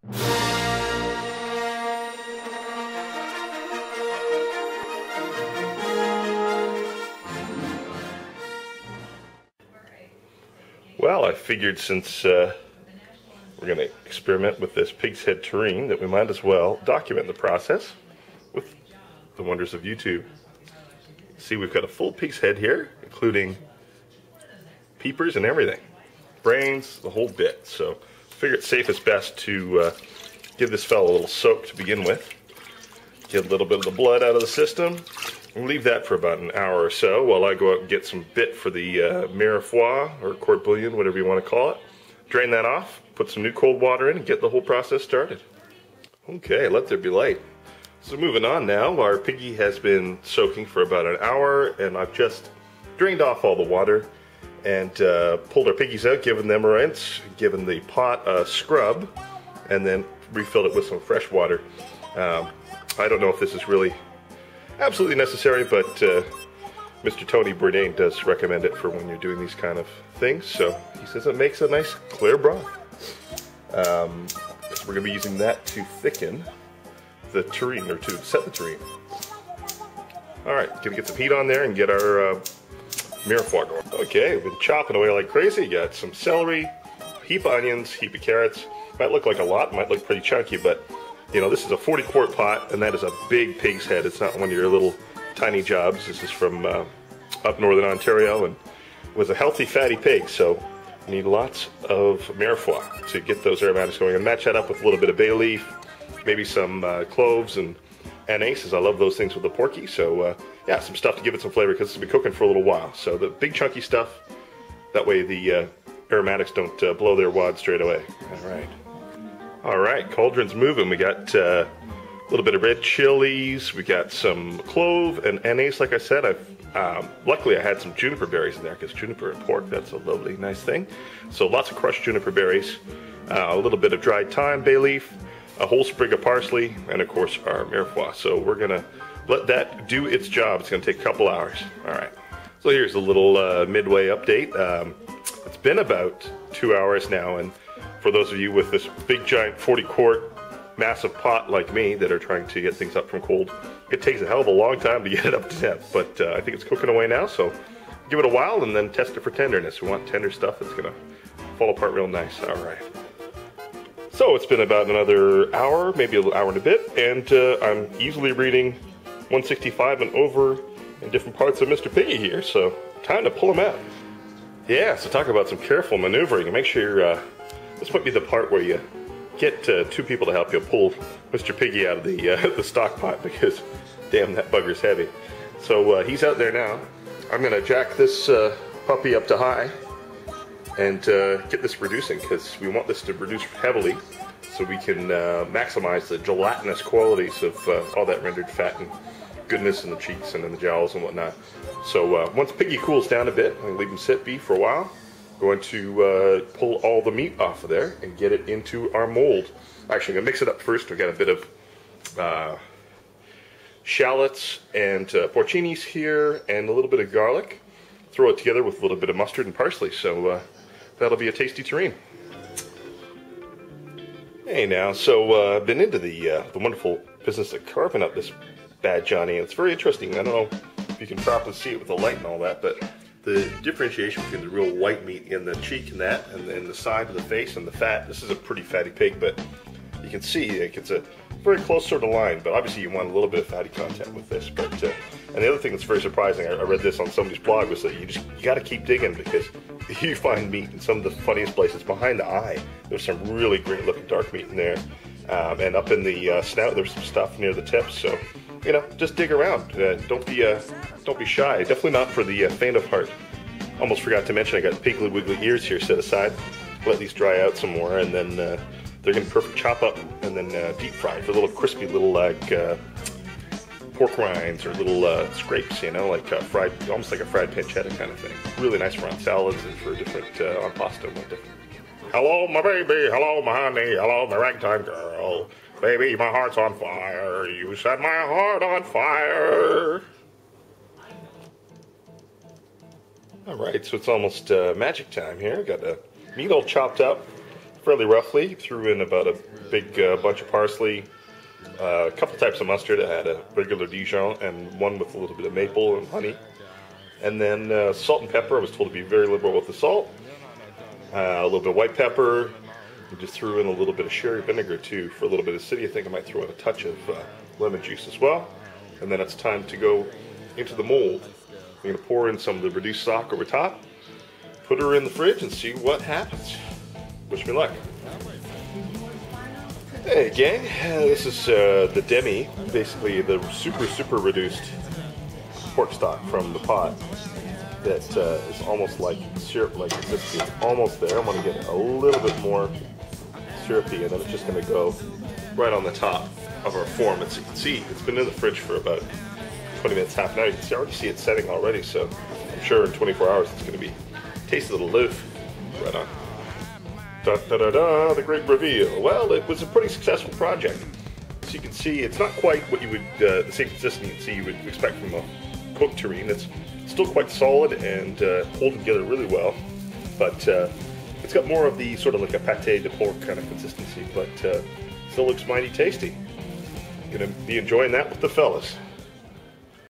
Well, I figured since we're going to experiment with this pig's head terrine that we might as well document the process with the wonders of YouTube. See, we've got a full pig's head here, including peepers and everything. Brains, the whole bit. So I figure it's safest best to give this fellow a little soak to begin with. Get a little bit of the blood out of the system. And leave that for about an hour or so while I go out and get some bit for the mirepoix or court bouillon, whatever you want to call it. Drain that off, put some new cold water in, and get the whole process started. Okay, let there be light. So moving on now, our piggy has been soaking for about an hour, and I've just drained off all the water and pulled our piggies out, given them a rinse, given the pot a scrub, and then refilled it with some fresh water. I don't know if this is really absolutely necessary, but Mr. Tony Bourdain does recommend it for when you're doing these kind of things. So he says it makes a nice clear broth. So we're going to be using that to thicken the terrine, or to set the terrine. Alright, going to get some heat on there and get our mirepoix going. Okay, we've been chopping away like crazy. Got some celery, heap of onions, heap of carrots. Might look like a lot, might look pretty chunky, but you know, this is a 40-quart pot, and that is a big pig's head. It's not one of your little tiny jobs. This is from up northern Ontario, and was a healthy, fatty pig, so you need lots of mirepoix to get those aromatics going. And match that up with a little bit of bay leaf, maybe some cloves and anise, as I love those things with the porky. So, yeah, some stuff to give it some flavor, because it's been cooking for a little while. So the big chunky stuff, that way the aromatics don't blow their wad straight away. All right. Alright, cauldron's moving. We got a little bit of red chilies, we got some clove and anise, like I said. Luckily I had some juniper berries in there, because juniper and pork, that's a lovely, nice thing. So lots of crushed juniper berries, a little bit of dried thyme, bay leaf, a whole sprig of parsley, and of course our mirepoix. So we're going to let that do its job. It's going to take a couple hours. Alright, so here's a little midway update. It's been about 2 hours now, and for those of you with this big giant 40-quart massive pot like me that are trying to get things up from cold, it takes a hell of a long time to get it up to temp, but I think it's cooking away now, so give it a while and then test it for tenderness. We want tender stuff that's going to fall apart real nice. Alright. So it's been about another hour, maybe an hour and a bit, and I'm easily reading 165 and over in different parts of Mr. Piggy here, so time to pull him out. Yeah, so talk about some careful maneuvering and make sure this might be the part where you get two people to help you pull Mr. Piggy out of the stock pot, because damn, that bugger's heavy. So he's out there now. I'm going to jack this puppy up to high and get this reducing, because we want this to reduce heavily so we can maximize the gelatinous qualities of all that rendered fat and goodness in the cheeks and in the jowls and whatnot. So once Piggy cools down a bit, I'm going to leave him sit be for a while. Going to pull all the meat off of there and get it into our mold. Actually, I'm going to mix it up first. We've got a bit of shallots and porcinis here, and a little bit of garlic. Throw it together with a little bit of mustard and parsley. So that'll be a tasty terrine. Hey now, so I've been into the wonderful business of carving up this bad Johnny. It's very interesting. I don't know if you can properly see it with the light and all that, but the differentiation between the real white meat in the cheek and that, and then the side of the face and the fat. This is a pretty fatty pig, but you can see like, it's a very close sort of line, but obviously you want a little bit of fatty content with this. But and the other thing that's very surprising, I read this on somebody's blog, was that you got to keep digging, because you find meat in some of the funniest places. Behind the eye, there's some really great looking dark meat in there, and up in the snout there's some stuff near the tips. So you know, just dig around. Don't be shy. Definitely not for the faint of heart. Almost forgot to mention I got Piggly Wiggly ears here set aside. Let these dry out some more, and then they're going to perfect chop up and then deep fry for little crispy little like pork rinds or little scrapes, you know, like fried, almost like a fried pancetta kind of thing. Really nice for on salads and for different on pasta and different. Hello, my baby. Hello, my honey. Hello, my ragtime girl. Baby, my heart's on fire. You set my heart on fire. Alright, so it's almost magic time here. Got the meat all chopped up. fairly roughly. Threw in about a big bunch of parsley, a couple types of mustard. I had a regular Dijon and one with a little bit of maple and honey. And then salt and pepper. I was told to be very liberal with the salt. A little bit of white pepper. I just threw in a little bit of sherry vinegar too for a little bit of acidity. I think I might throw in a touch of lemon juice as well. And then it's time to go into the mold. I'm going to pour in some of the reduced stock over top, put her in the fridge, and see what happens. Wish me luck. Hey gang, this is the demi, basically the super reduced pork stock from the pot that is almost like syrup-like consistency. It's almost there. I'm going to get a little bit more syrupy, and then it's just going to go right on the top of our form. As you can see, it's been in the fridge for about 20 minutes, half an hour. You can see, already see it setting already, so I'm sure in 24 hours it's going to be taste a little loaf. Right on. Da da da da, the great reveal. Well, it was a pretty successful project. So you can see it's not quite what you would, the same consistency you would expect from a cooked terrine. It's still quite solid and holding together really well, but it's got more of the sort of like a pâté de porc kind of consistency, but still looks mighty tasty. Gonna be enjoying that with the fellas.